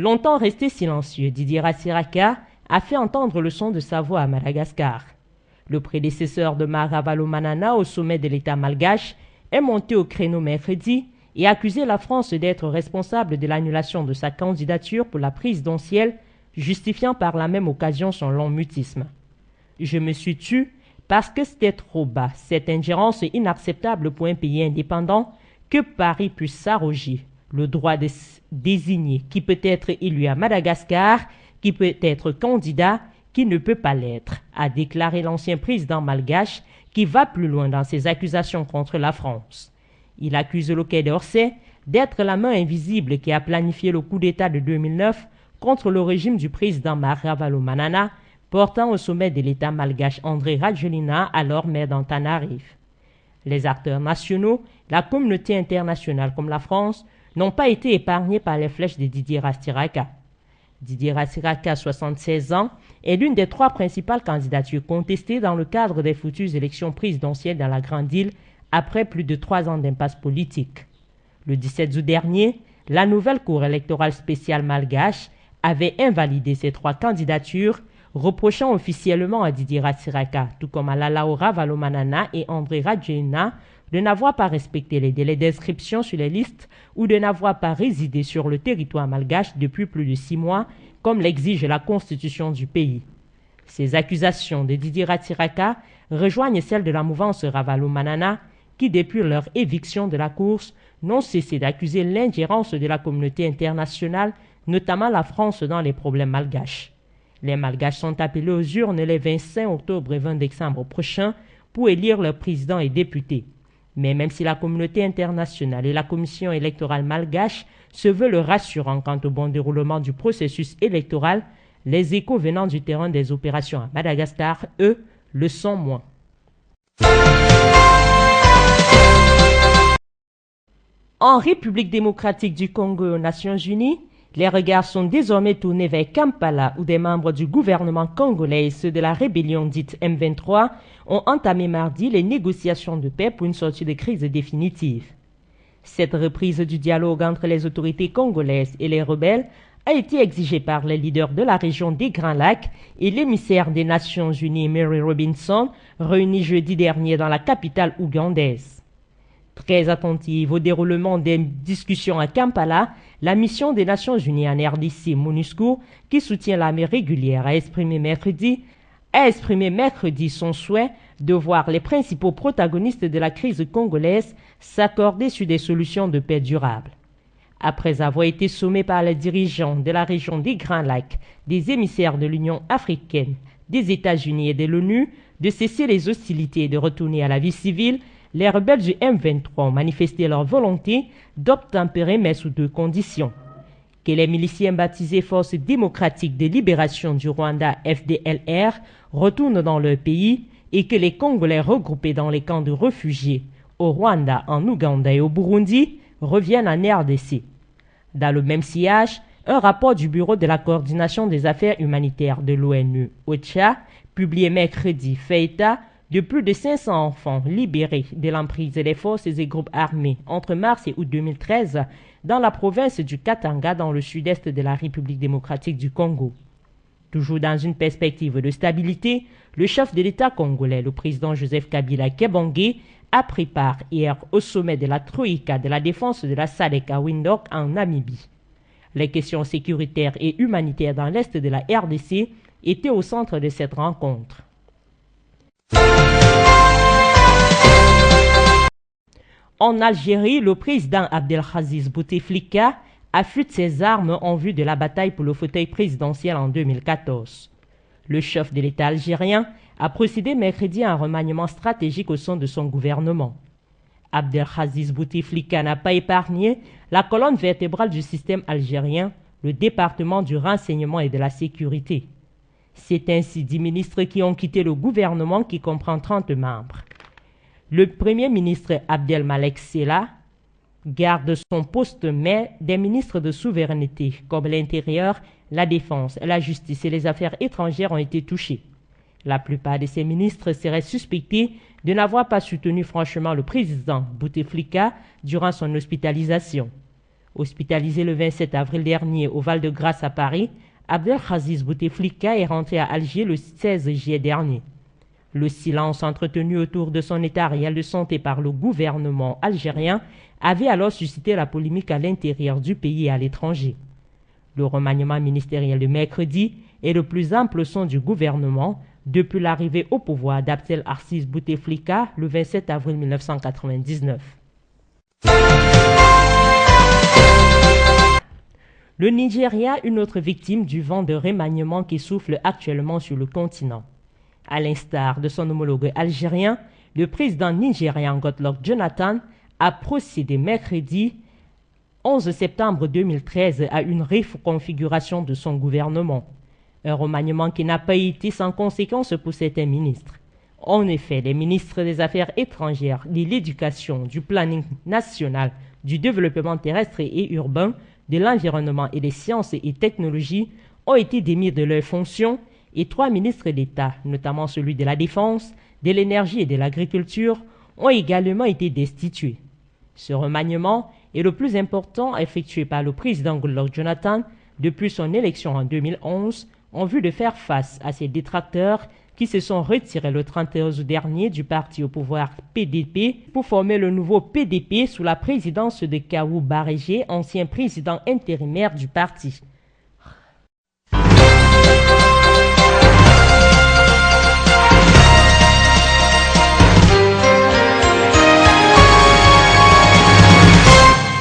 Longtemps resté silencieux, Didier Ratsiraka a fait entendre le son de sa voix à Madagascar. Le prédécesseur de Mara Ravalomanana au sommet de l'État malgache est monté au créneau mercredi et a accusé la France d'être responsable de l'annulation de sa candidature pour la présidentielle, justifiant par la même occasion son long mutisme. « Je me suis tue parce que c'était trop bas, cette ingérence est inacceptable pour un pays indépendant, que Paris puisse s'arroger le droit de désigner qui peut être élu à Madagascar, qui peut être candidat, qui ne peut pas l'être, a déclaré l'ancien président malgache qui va plus loin dans ses accusations contre la France. Il accuse le Quai d'Orsay d'être la main invisible qui a planifié le coup d'État de 2009 contre le régime du président Mara Ravalomanana, portant au sommet de l'État malgache Andry Rajoelina, alors maire d'Antananarivo. Les acteurs nationaux, la communauté internationale comme la France, n'ont pas été épargnés par les flèches de Didier Ratsiraka. Didier Ratsiraka, 76 ans, est l'une des 3 principales candidatures contestées dans le cadre des futures élections présidentielles dans la Grande Île après plus de 3 ans d'impasse politique. Le 17 août dernier, la nouvelle Cour électorale spéciale malgache avait invalidé ces 3 candidatures, reprochant officiellement à Didier Ratsiraka, tout comme à Lalao Ravalomanana et Andry Rajoelina, de n'avoir pas respecté les délais d'inscription sur les listes ou de n'avoir pas résidé sur le territoire malgache depuis plus de 6 mois, comme l'exige la constitution du pays. Ces accusations de Didier Ratsiraka rejoignent celles de la mouvance Ravalomanana, qui depuis leur éviction de la course n'ont cessé d'accuser l'ingérence de la communauté internationale, notamment la France, dans les problèmes malgaches. Les Malgaches sont appelés aux urnes les 25 octobre et 20 décembre prochains pour élire leurs présidents et députés. Mais même si la communauté internationale et la commission électorale malgache se veulent rassurants quant au bon déroulement du processus électoral, les échos venant du terrain des opérations à Madagascar, eux, le sont moins. En République démocratique du Congo et aux Nations Unies, les regards sont désormais tournés vers Kampala où des membres du gouvernement congolais et ceux de la rébellion dite M23 ont entamé mardi les négociations de paix pour une sortie de crise définitive. Cette reprise du dialogue entre les autorités congolaises et les rebelles a été exigée par les leaders de la région des Grands Lacs et l'émissaire des Nations Unies Mary Robinson, réunis jeudi dernier dans la capitale ougandaise. Très attentive au déroulement des discussions à Kampala, la mission des Nations Unies en RDC, MONUSCO, qui soutient l'armée régulière, a exprimé mercredi son souhait de voir les principaux protagonistes de la crise congolaise s'accorder sur des solutions de paix durables. Après avoir été sommés par les dirigeants de la région des Grands Lacs, des émissaires de l'Union africaine, des États-Unis et de l'ONU de cesser les hostilités et de retourner à la vie civile, les rebelles du M23 ont manifesté leur volonté d'obtempérer, mais sous 2 conditions. Que les miliciens baptisés Forces démocratiques de libération du Rwanda FDLR retournent dans leur pays et que les Congolais regroupés dans les camps de réfugiés au Rwanda, en Ouganda et au Burundi reviennent en RDC. Dans le même sillage, un rapport du Bureau de la coordination des affaires humanitaires de l'ONU, OCHA, publié mercredi, fait état de plus de 500 enfants libérés de l'emprise des forces et groupes armés entre mars et août 2013 dans la province du Katanga dans le sud-est de la République démocratique du Congo. Toujours dans une perspective de stabilité, le chef de l'État congolais, le président Joseph Kabila Kebonge, a pris part hier au sommet de la Troïka de la défense de la SADC à Windhoek en Namibie. Les questions sécuritaires et humanitaires dans l'est de la RDC étaient au centre de cette rencontre. En Algérie, le président Abdelaziz Bouteflika affûte ses armes en vue de la bataille pour le fauteuil présidentiel en 2014. Le chef de l'État algérien a procédé mercredi à un remaniement stratégique au sein de son gouvernement. Abdelaziz Bouteflika n'a pas épargné la colonne vertébrale du système algérien, le département du renseignement et de la sécurité. C'est ainsi 10 ministres qui ont quitté le gouvernement qui comprend 30 membres. Le premier ministre Abdelmalek Sela garde son poste, mais des ministres de souveraineté comme l'intérieur, la défense, la justice et les affaires étrangères ont été touchés. La plupart de ces ministres seraient suspectés de n'avoir pas soutenu franchement le président Bouteflika durant son hospitalisation. Hospitalisé le 27 avril dernier au Val-de-Grâce à Paris, Abdelaziz Bouteflika est rentré à Alger le 16 juillet dernier. Le silence entretenu autour de son état réel de santé par le gouvernement algérien avait alors suscité la polémique à l'intérieur du pays et à l'étranger. Le remaniement ministériel de mercredi est le plus ample son du gouvernement depuis l'arrivée au pouvoir d'Abdelaziz Bouteflika le 27 avril 1999. Le Nigeria, une autre victime du vent de remaniement qui souffle actuellement sur le continent. À l'instar de son homologue algérien, le président nigérian Goodluck Jonathan a procédé mercredi 11 septembre 2013 à une reconfiguration de son gouvernement. Un remaniement qui n'a pas été sans conséquence pour certains ministres. En effet, les ministres des Affaires étrangères, de l'Éducation, du Planning national, du Développement terrestre et urbain, de l'Environnement et des Sciences et Technologies ont été démis de leurs fonctions et 3 ministres d'État, notamment celui de la Défense, de l'Énergie et de l'Agriculture, ont également été destitués. Ce remaniement est le plus important effectué par le président Goodluck Jonathan depuis son élection en 2011 en vue de faire face à ses détracteurs qui se sont retirés le 31 août dernier du parti au pouvoir PDP pour former le nouveau PDP sous la présidence de Kawu Barégé, ancien président intérimaire du parti.